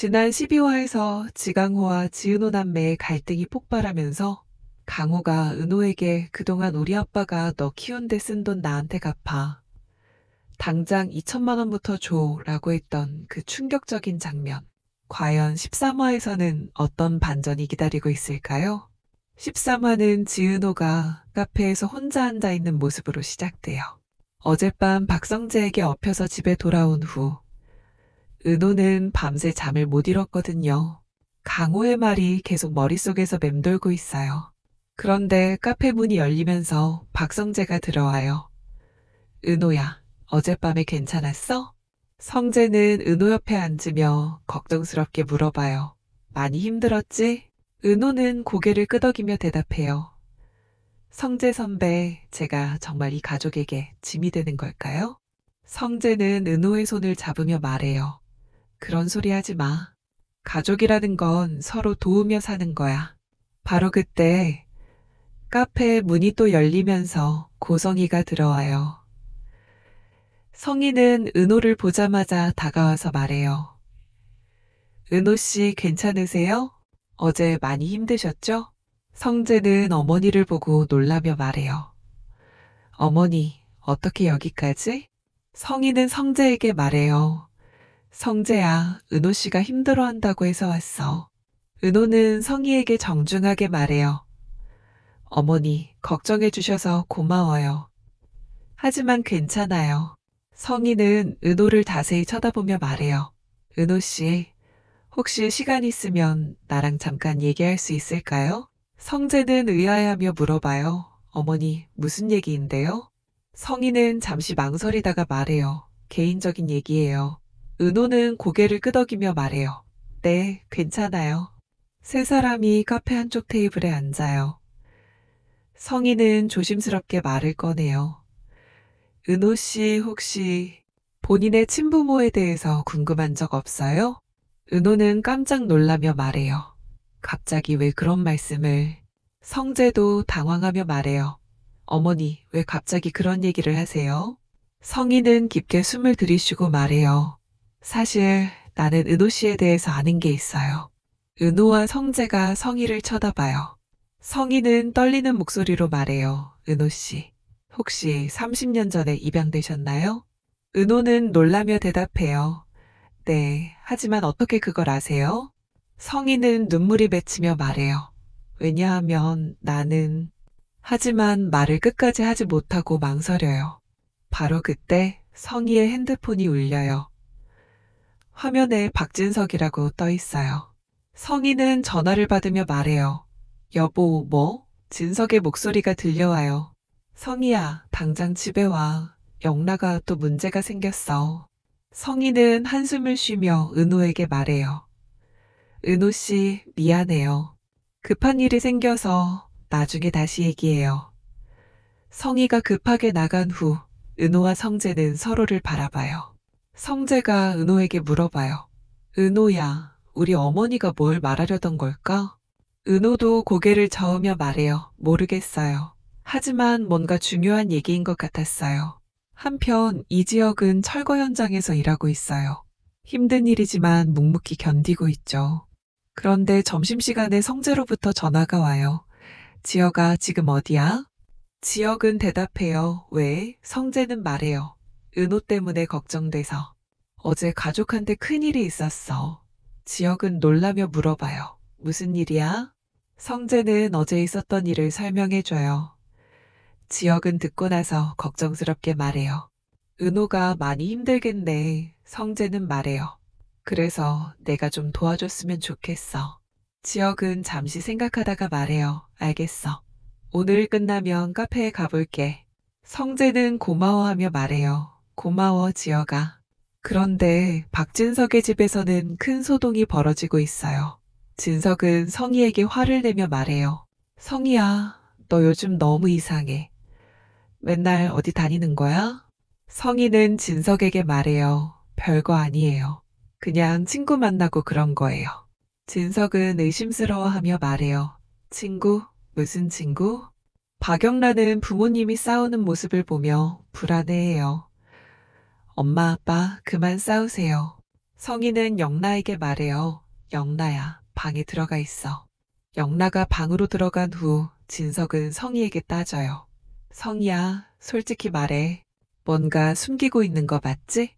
지난 12화에서 지강호와 지은호 남매의 갈등이 폭발하면서 강호가 은호에게 그동안 우리 아빠가 너 키운데 쓴 돈 나한테 갚아. 당장 2천만 원부터 줘 라고 했던 그 충격적인 장면. 과연 13화에서는 어떤 반전이 기다리고 있을까요? 13화는 지은호가 카페에서 혼자 앉아있는 모습으로 시작돼요. 어젯밤 박성재에게 엎혀서 집에 돌아온 후 은호는 밤새 잠을 못 이뤘거든요. 강호의 말이 계속 머릿속에서 맴돌고 있어요. 그런데 카페 문이 열리면서 박성재가 들어와요. 은호야, 어젯밤에 괜찮았어? 성재는 은호 옆에 앉으며 걱정스럽게 물어봐요. 많이 힘들었지? 은호는 고개를 끄덕이며 대답해요. 성재 선배, 제가 정말 이 가족에게 짐이 되는 걸까요? 성재는 은호의 손을 잡으며 말해요. 그런 소리 하지 마. 가족이라는 건 서로 도우며 사는 거야. 바로 그때 카페 문이 또 열리면서 고성이가 들어와요. 성희는 은호를 보자마자 다가와서 말해요. 은호 씨 괜찮으세요? 어제 많이 힘드셨죠? 성재는 어머니를 보고 놀라며 말해요. 어머니, 어떻게 여기까지? 성희는 성재에게 말해요. 성재야, 은호 씨가 힘들어한다고 해서 왔어. 은호는 성희에게 정중하게 말해요. 어머니, 걱정해 주셔서 고마워요. 하지만 괜찮아요. 성희는 은호를 자세히 쳐다보며 말해요. 은호 씨, 혹시 시간 있으면 나랑 잠깐 얘기할 수 있을까요? 성재는 의아해하며 물어봐요. 어머니, 무슨 얘기인데요? 성희는 잠시 망설이다가 말해요. 개인적인 얘기예요. 은호는 고개를 끄덕이며 말해요. 네, 괜찮아요. 세 사람이 카페 한쪽 테이블에 앉아요. 성희는 조심스럽게 말을 꺼내요. 은호 씨 혹시 본인의 친부모에 대해서 궁금한 적 없어요? 은호는 깜짝 놀라며 말해요. 갑자기 왜 그런 말씀을? 성재도 당황하며 말해요. 어머니, 왜 갑자기 그런 얘기를 하세요? 성희는 깊게 숨을 들이쉬고 말해요. 사실 나는 은호 씨에 대해서 아는 게 있어요. 은호와 성재가 성희를 쳐다봐요. 성희는 떨리는 목소리로 말해요. 은호 씨, 혹시 30년 전에 입양되셨나요? 은호는 놀라며 대답해요. 네, 하지만 어떻게 그걸 아세요? 성희는 눈물이 맺히며 말해요. 왜냐하면 나는... 하지만 말을 끝까지 하지 못하고 망설여요. 바로 그때 성희의 핸드폰이 울려요. 화면에 박진석이라고 떠 있어요. 성희는 전화를 받으며 말해요. 여보, 뭐? 진석의 목소리가 들려와요. 성희야, 당장 집에 와. 영라가 또 문제가 생겼어. 성희는 한숨을 쉬며 은호에게 말해요. 은호 씨, 미안해요. 급한 일이 생겨서 나중에 다시 얘기해요. 성희가 급하게 나간 후 은호와 성재는 서로를 바라봐요. 성재가 은호에게 물어봐요. 은호야, 우리 어머니가 뭘 말하려던 걸까? 은호도 고개를 저으며 말해요. 모르겠어요. 하지만 뭔가 중요한 얘기인 것 같았어요. 한편 이지혁은 철거 현장에서 일하고 있어요. 힘든 일이지만 묵묵히 견디고 있죠. 그런데 점심시간에 성재로부터 전화가 와요. 지혁아, 지금 어디야? 지혁은 대답해요. 왜? 성재는 말해요. 은호 때문에 걱정돼서. 어제 가족한테 큰일이 있었어. 지혁은 놀라며 물어봐요. 무슨 일이야? 성재는 어제 있었던 일을 설명해줘요. 지혁은 듣고 나서 걱정스럽게 말해요. 은호가 많이 힘들겠네. 성재는 말해요. 그래서 내가 좀 도와줬으면 좋겠어. 지혁은 잠시 생각하다가 말해요. 알겠어. 오늘 끝나면 카페에 가볼게. 성재는 고마워하며 말해요. 고마워, 지혁아. 그런데 박진석의 집에서는 큰 소동이 벌어지고 있어요. 진석은 성희에게 화를 내며 말해요. 성희야, 너 요즘 너무 이상해. 맨날 어디 다니는 거야? 성희는 진석에게 말해요. 별거 아니에요. 그냥 친구 만나고 그런 거예요. 진석은 의심스러워하며 말해요. 친구? 무슨 친구? 박영란은 부모님이 싸우는 모습을 보며 불안해해요. 엄마, 아빠, 그만 싸우세요. 성희는 영라에게 말해요. 영라야, 방에 들어가 있어. 영라가 방으로 들어간 후 진석은 성희에게 따져요. 성희야, 솔직히 말해. 뭔가 숨기고 있는 거 맞지?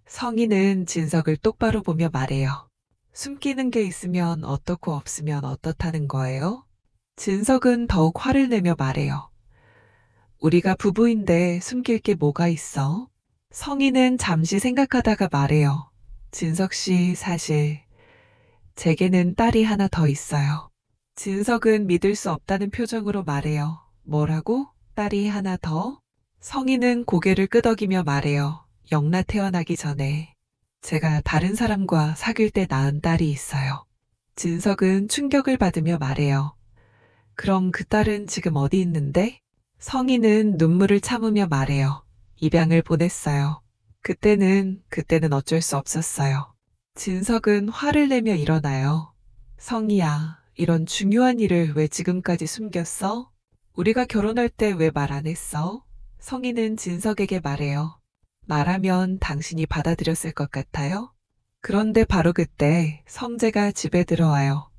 성희는 진석을 똑바로 보며 말해요. 숨기는 게 있으면 어떻고 없으면 어떻다는 거예요? 진석은 더욱 화를 내며 말해요. 우리가 부부인데 숨길 게 뭐가 있어? 성희는 잠시 생각하다가 말해요. 진석 씨, 사실 제게는 딸이 하나 더 있어요. 진석은 믿을 수 없다는 표정으로 말해요. 뭐라고? 딸이 하나 더? 성희는 고개를 끄덕이며 말해요. 영라 태어나기 전에 제가 다른 사람과 사귈 때 낳은 딸이 있어요. 진석은 충격을 받으며 말해요. 그럼 그 딸은 지금 어디 있는데? 성희는 눈물을 참으며 말해요. 입양을 보냈어요. 그때는 어쩔 수 없었어요. 진석은 화를 내며 일어나요. 성희야, 이런 중요한 일을 왜 지금까지 숨겼어? 우리가 결혼할 때 왜 말 안 했어? 성희는 진석에게 말해요. 말하면 당신이 받아들였을 것 같아요? 그런데 바로 그때 성재가 집에 들어와요.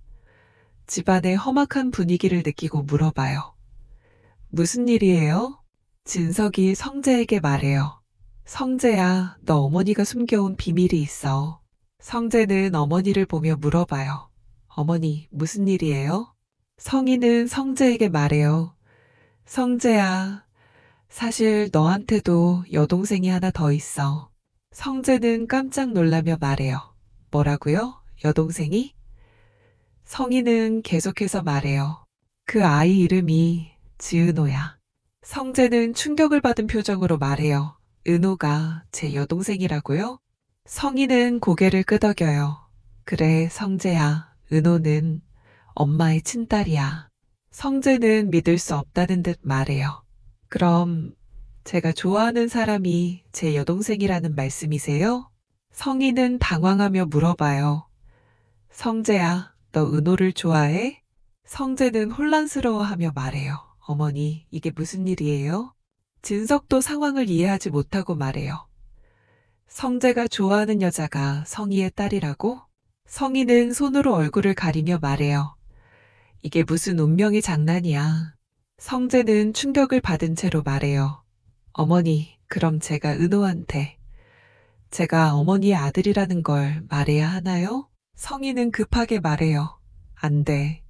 집안의 험악한 분위기를 느끼고 물어봐요. 무슨 일이에요? 진석이 성재에게 말해요. 성재야, 너 어머니가 숨겨온 비밀이 있어. 성재는 어머니를 보며 물어봐요. 어머니, 무슨 일이에요? 성희는 성재에게 말해요. 성재야, 사실 너한테도 여동생이 하나 더 있어. 성재는 깜짝 놀라며 말해요. 뭐라고요? 여동생이? 성희는 계속해서 말해요. 그 아이 이름이 지은호야. 성재는 충격을 받은 표정으로 말해요. 은호가 제 여동생이라고요? 성희는 고개를 끄덕여요. 그래, 성재야. 은호는 엄마의 친딸이야. 성재는 믿을 수 없다는 듯 말해요. 그럼 제가 좋아하는 사람이 제 여동생이라는 말씀이세요? 성희는 당황하며 물어봐요. 성재야, 너 은호를 좋아해? 성재는 혼란스러워하며 말해요. 어머니, 이게 무슨 일이에요? 진석도 상황을 이해하지 못하고 말해요. 성재가 좋아하는 여자가 성희의 딸이라고? 성희는 손으로 얼굴을 가리며 말해요. 이게 무슨 운명의 장난이야. 성재는 충격을 받은 채로 말해요. 어머니, 그럼 제가 은호한테 제가 어머니의 아들이라는 걸 말해야 하나요? 성희는 급하게 말해요. 안 돼.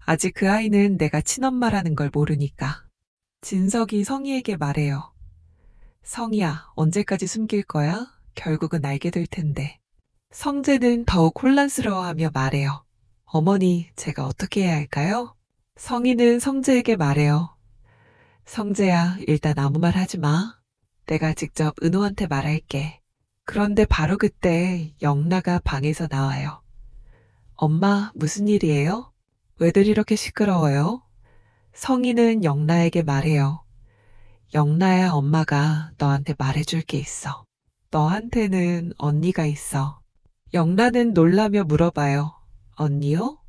아직 그 아이는 내가 친엄마라는 걸 모르니까. 진석이 성희에게 말해요. 성희야, 언제까지 숨길 거야? 결국은 알게 될 텐데. 성재는 더욱 혼란스러워하며 말해요. 어머니, 제가 어떻게 해야 할까요? 성희는 성재에게 말해요. 성재야, 일단 아무 말 하지 마. 내가 직접 은호한테 말할게. 그런데 바로 그때 영라가 방에서 나와요. 엄마, 무슨 일이에요? 왜들 이렇게 시끄러워요? 성희는 영라에게 말해요. 영라야, 엄마가 너한테 말해줄 게 있어. 너한테는 언니가 있어. 영라는 놀라며 물어봐요. 언니요?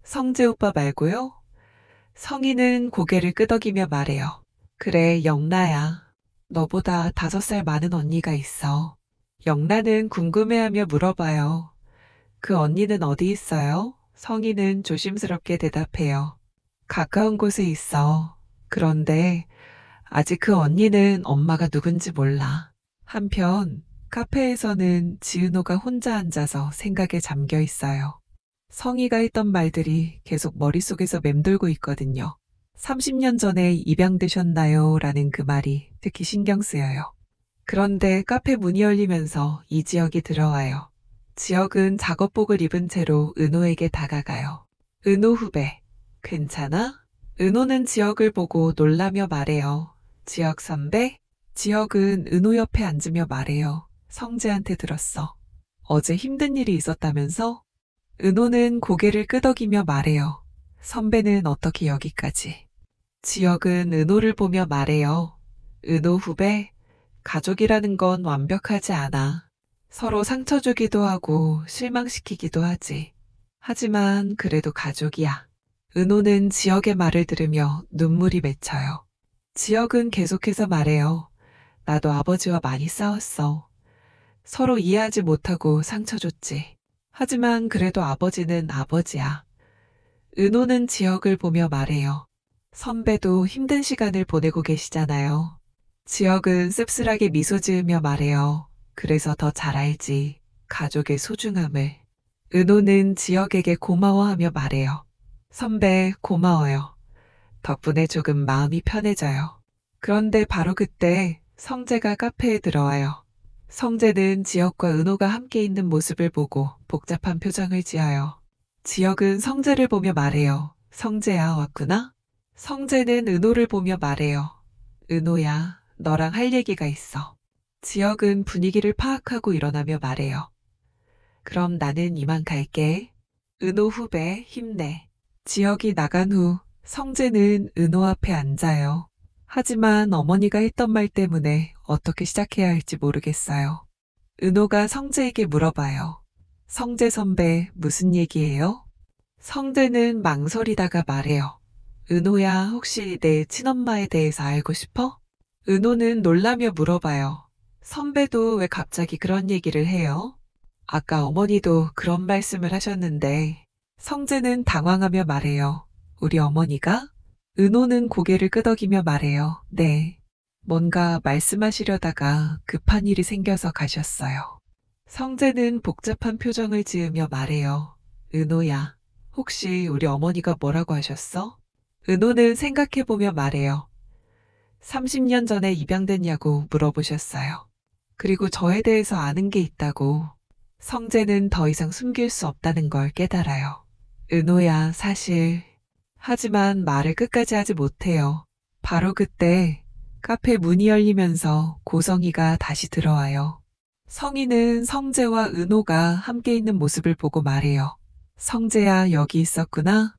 성재 오빠 말고요? 성희는 고개를 끄덕이며 말해요. 그래, 영라야. 너보다 5살 많은 언니가 있어. 영라는 궁금해하며 물어봐요. 그 언니는 어디 있어요? 성희는 조심스럽게 대답해요. 가까운 곳에 있어. 그런데 아직 그 언니는 엄마가 누군지 몰라. 한편 카페에서는 지은호가 혼자 앉아서 생각에 잠겨 있어요. 성희가 했던 말들이 계속 머릿속에서 맴돌고 있거든요. 30년 전에 입양되셨나요? 라는 그 말이 특히 신경 쓰여요. 그런데 카페 문이 열리면서 이지혁이 들어와요. 지혁은 작업복을 입은 채로 은호에게 다가가요. 은호 후배, 괜찮아? 은호는 지혁을 보고 놀라며 말해요. 지혁 선배? 지혁은 은호 옆에 앉으며 말해요. 성재한테 들었어. 어제 힘든 일이 있었다면서? 은호는 고개를 끄덕이며 말해요. 선배는 어떻게 여기까지? 지혁은 은호를 보며 말해요. 은호 후배, 가족이라는 건 완벽하지 않아. 서로 상처 주기도 하고 실망시키기도 하지. 하지만 그래도 가족이야. 은호는 지혁의 말을 들으며 눈물이 맺혀요. 지혁은 계속해서 말해요. 나도 아버지와 많이 싸웠어. 서로 이해하지 못하고 상처 줬지. 하지만 그래도 아버지는 아버지야. 은호는 지혁을 보며 말해요. 선배도 힘든 시간을 보내고 계시잖아요. 지혁은 씁쓸하게 미소 지으며 말해요. 그래서 더 잘 알지. 가족의 소중함을. 은호는 지혁에게 고마워하며 말해요. 선배, 고마워요. 덕분에 조금 마음이 편해져요. 그런데 바로 그때 성재가 카페에 들어와요. 성재는 지혁과 은호가 함께 있는 모습을 보고 복잡한 표정을 지어요. 지혁은 성재를 보며 말해요. 성재야, 왔구나? 성재는 은호를 보며 말해요. 은호야, 너랑 할 얘기가 있어. 지혁은 분위기를 파악하고 일어나며 말해요. 그럼 나는 이만 갈게. 은호 후배, 힘내. 지혁이 나간 후 성재는 은호 앞에 앉아요. 하지만 어머니가 했던 말 때문에 어떻게 시작해야 할지 모르겠어요. 은호가 성재에게 물어봐요. 성재 선배, 무슨 얘기예요? 성재는 망설이다가 말해요. 은호야, 혹시 내 친엄마에 대해서 알고 싶어? 은호는 놀라며 물어봐요. 선배도 왜 갑자기 그런 얘기를 해요? 아까 어머니도 그런 말씀을 하셨는데, 성재는 당황하며 말해요. 우리 어머니가? 은호는 고개를 끄덕이며 말해요. 네. 뭔가 말씀하시려다가 급한 일이 생겨서 가셨어요. 성재는 복잡한 표정을 지으며 말해요. 은호야, 혹시 우리 어머니가 뭐라고 하셨어? 은호는 생각해보며 말해요. 30년 전에 입양됐냐고 물어보셨어요. 그리고 저에 대해서 아는 게 있다고. 성재는 더 이상 숨길 수 없다는 걸 깨달아요. 은호야, 사실. 하지만 말을 끝까지 하지 못해요. 바로 그때 카페 문이 열리면서 고성이가 다시 들어와요. 성희는 성재와 은호가 함께 있는 모습을 보고 말해요. 성재야, 여기 있었구나.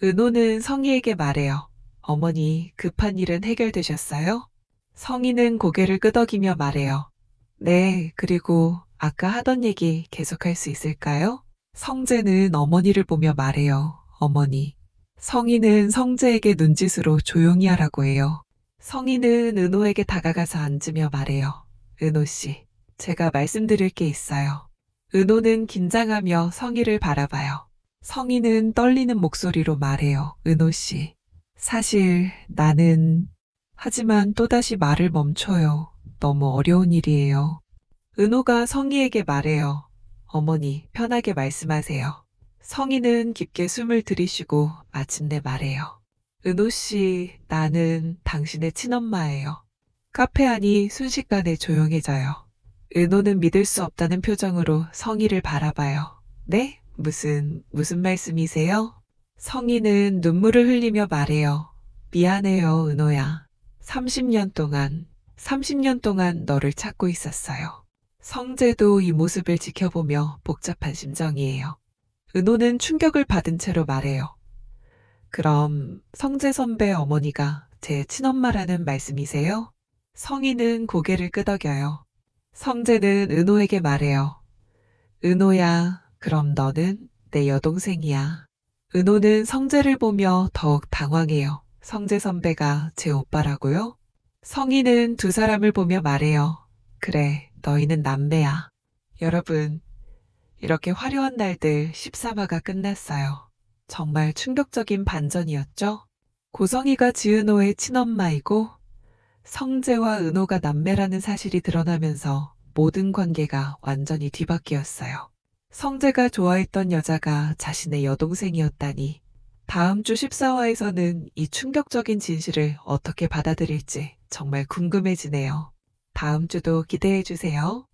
은호는 성희에게 말해요. 어머니, 급한 일은 해결되셨어요? 성희는 고개를 끄덕이며 말해요. 네, 그리고 아까 하던 얘기 계속할 수 있을까요? 성재는 어머니를 보며 말해요. 어머니. 성희는 성재에게 눈짓으로 조용히 하라고 해요. 성희는 은호에게 다가가서 앉으며 말해요. 은호 씨, 제가 말씀드릴 게 있어요. 은호는 긴장하며 성희를 바라봐요. 성희는 떨리는 목소리로 말해요. 은호 씨, 사실 나는... 하지만 또다시 말을 멈춰요. 너무 어려운 일이에요. 은호가 성희에게 말해요. 어머니, 편하게 말씀하세요. 성희는 깊게 숨을 들이쉬고 마침내 말해요. 은호 씨, 나는 당신의 친엄마예요. 카페 안이 순식간에 조용해져요. 은호는 믿을 수 없다는 표정으로 성희를 바라봐요. 네? 무슨 말씀이세요? 성희는 눈물을 흘리며 말해요. 미안해요, 은호야. 30년 동안 너를 찾고 있었어요. 성재도 이 모습을 지켜보며 복잡한 심정이에요. 은호는 충격을 받은 채로 말해요. 그럼 성재 선배 어머니가 제 친엄마라는 말씀이세요? 성희는 고개를 끄덕여요. 성재는 은호에게 말해요. 은호야, 그럼 너는 내 여동생이야. 은호는 성재를 보며 더욱 당황해요. 성재 선배가 제 오빠라고요? 성희는 두 사람을 보며 말해요. 그래, 너희는 남매야. 여러분, 이렇게 화려한 날들 13화가 끝났어요. 정말 충격적인 반전이었죠? 고성이가 지은호의 친엄마이고 성재와 은호가 남매라는 사실이 드러나면서 모든 관계가 완전히 뒤바뀌었어요. 성재가 좋아했던 여자가 자신의 여동생이었다니. 다음 주 14화에서는 이 충격적인 진실을 어떻게 받아들일지 정말 궁금해지네요. 다음 주도 기대해 주세요.